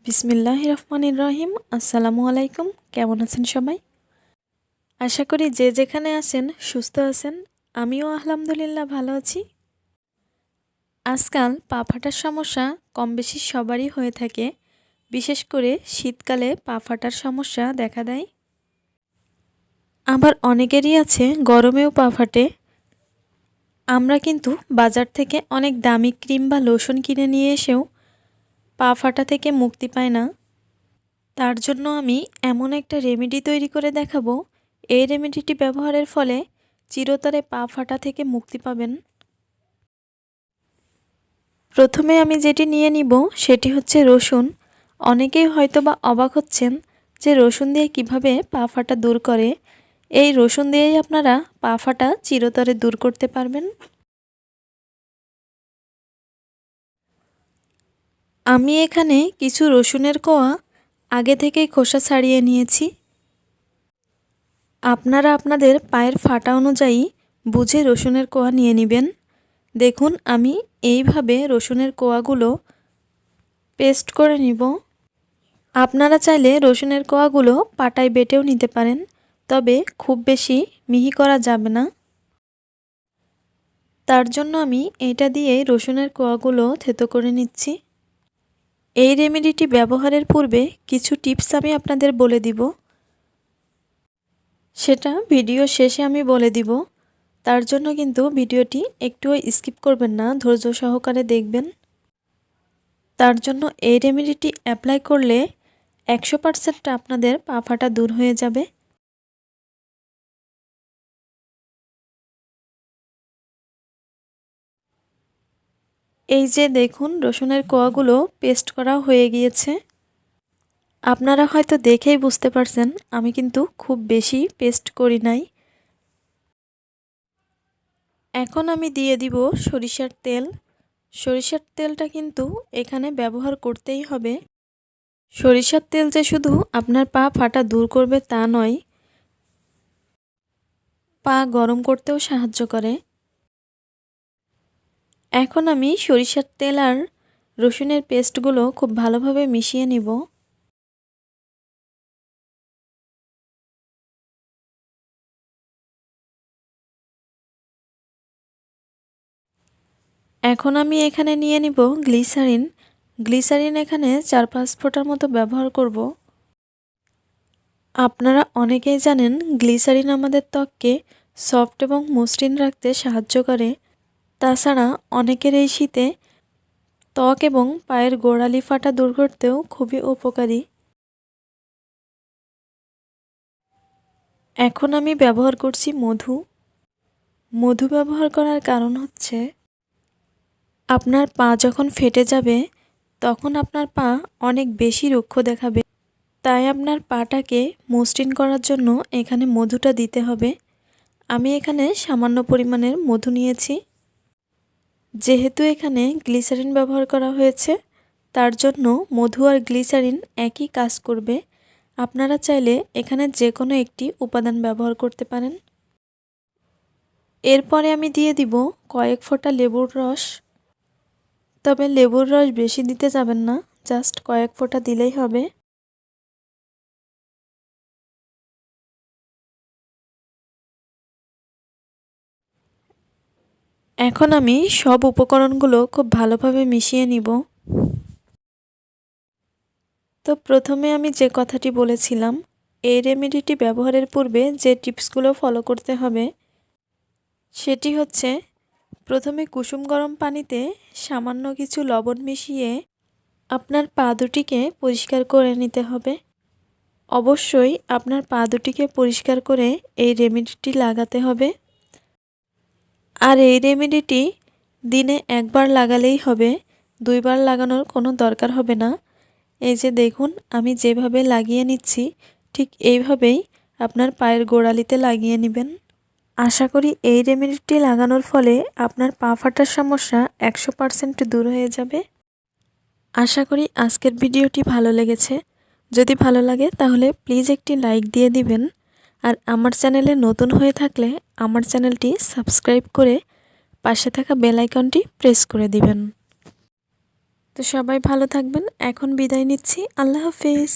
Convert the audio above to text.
বিসমিল্লাহির রহমানির রহিম। আসসালামু আলাইকুম। কেমন আছেন সবাই? আশা করি যে যেখানে আছেন সুস্থ আছেন। আমিও আলহামদুলিল্লাহ ভালো আছি। আজকাল পা ফাটার সমস্যা কম বেশি সবারই হয়ে থাকে। বিশেষ করে শীতকালে পা ফাটার সমস্যা দেখা দেয়। আবার অনেকেরই আছে গরমেও পা ফাটে। আমরা কিন্তু বাজার থেকে অনেক দামি ক্রিম বা লোশন কিনে নিয়ে এসেও পা ফাটা থেকে মুক্তি পায় না। তার জন্য আমি এমন একটা রেমেডি তৈরি করে দেখাবো। এই রেমেডিটি ব্যবহারের ফলে চিরতরে পা ফাটা থেকে মুক্তি পাবেন। প্রথমে আমি যেটি নিয়ে নিব সেটি হচ্ছে রসুন। অনেকেই হয়তোবা অবাক হচ্ছেন যে রসুন দিয়ে কিভাবে পা ফাটা দূর করে। এই রসুন দিয়েই আপনারা পা ফাটা চিরতরে দূর করতে পারবেন। আমি এখানে কিছু রসুনের কোয়া আগে থেকেই খোসা ছাড়িয়ে নিয়েছি। আপনারা আপনাদের পায়ের ফাটা অনুযায়ী বুঝে রসুনের কোয়া নিয়ে নেবেন। দেখুন আমি এইভাবে রসুনের কোয়াগুলো পেস্ট করে নিব। আপনারা চাইলে রসুনের কোয়াগুলো পাটায় বেটেও নিতে পারেন, তবে খুব বেশি মিহি করা যাবে না। তার জন্য আমি এটা দিয়েই রসুনের কোয়াগুলো থেতো করে নিচ্ছি। এই রেমেডিটি ব্যবহারের পূর্বে কিছু টিপস আমি আপনাদের বলে দিব, সেটা ভিডিও শেষে আমি বলে দিব। তার জন্য কিন্তু ভিডিওটি একটুও স্কিপ করবেন না, ধৈর্য সহকারে দেখবেন। তার জন্য এই রেমেডিটি অ্যাপ্লাই করলে 100% আপনাদের পা ফাটা দূর হয়ে যাবে। এই যে দেখুন রসুনের কোয়াগুলো পেস্ট করা হয়ে গিয়েছে। আপনারা হয়তো দেখেই বুঝতে পারছেন আমি কিন্তু খুব বেশি পেস্ট করি নাই। এখন আমি দিয়ে দিব সরিষার তেল। সরিষার তেলটা কিন্তু এখানে ব্যবহার করতেই হবে। সরিষার তেল যে শুধু আপনার পা ফাটা দূর করবে তা নয়, পা গরম করতেও সাহায্য করে। এখন আমি সরিষার তেল আর রসুনের পেস্টগুলো খুব ভালোভাবে মিশিয়ে নিব। এখন আমি এখানে নিয়ে নিব গ্লিসারিন। গ্লিসারিন এখানে 4-5 ফোঁটার মতো ব্যবহার করব। আপনারা অনেকেই জানেন গ্লিসারিন আমাদের ত্বককে সফট এবং মসৃণ রাখতে সাহায্য করে। তাছাড়া অনেকের এই শীতে ত্বক এবং পায়ের গোড়ালি ফাটা দূর করতেও খুবই উপকারী। এখন আমি ব্যবহার করছি মধু। মধু ব্যবহার করার কারণ হচ্ছে আপনার পা যখন ফেটে যাবে তখন আপনার পা অনেক বেশি রুক্ষ দেখাবে। তাই আপনার পাটাকে মসৃণ করার জন্য এখানে মধুটা দিতে হবে। আমি এখানে সামান্য পরিমাণের মধু নিয়েছি। যেহেতু এখানে গ্লিসারিন ব্যবহার করা হয়েছে তার জন্য মধু আর গ্লিসারিন একই কাজ করবে। আপনারা চাইলে এখানে যে কোনো একটি উপাদান ব্যবহার করতে পারেন। এরপরে আমি দিয়ে দিব কয়েক ফোঁটা লেবুর রস। তবে লেবুর রস বেশি দিতে যাবেন না, জাস্ট কয়েক ফোঁটা দিলেই হবে। এখন আমি সব উপকরণগুলো খুব ভালোভাবে মিশিয়ে নিব। তো প্রথমে আমি যে কথাটি বলেছিলাম, এই রেমেডিটি ব্যবহারের পূর্বে যে টিপসগুলো ফলো করতে হবে সেটি হচ্ছে প্রথমে কুসুম গরম পানিতে সামান্য কিছু লবণ মিশিয়ে আপনার পা দুটিকে পরিষ্কার করে নিতে হবে। অবশ্যই আপনার পা দুটিকে পরিষ্কার করে এই রেমেডিটি লাগাতে হবে। আর এই রেমেডিটি দিনে একবার লাগালেই হবে, 2 বার লাগানোর কোনো দরকার হবে না। এই যে দেখুন আমি যেভাবে লাগিয়ে নিচ্ছি ঠিক এইভাবেই আপনার পায়ের গোড়ালিতে লাগিয়ে নেবেন। আশা করি এই রেমেডিটি লাগানোর ফলে আপনার পা ফাটার সমস্যা 100% দূর হয়ে যাবে। আশা করি আজকের ভিডিওটি ভালো লেগেছে। যদি ভালো লাগে তাহলে প্লিজ একটি লাইক দিয়ে দিবেন। আর আমার চ্যানেলে নতুন হয়ে থাকলে আমার চ্যানেলটি সাবস্ক্রাইব করে পাশে থাকা বেল আইকনটি প্রেস করে দিবেন। তো সবাই ভালো থাকবেন, এখন বিদায় নিচ্ছি। আল্লাহ হাফেজ।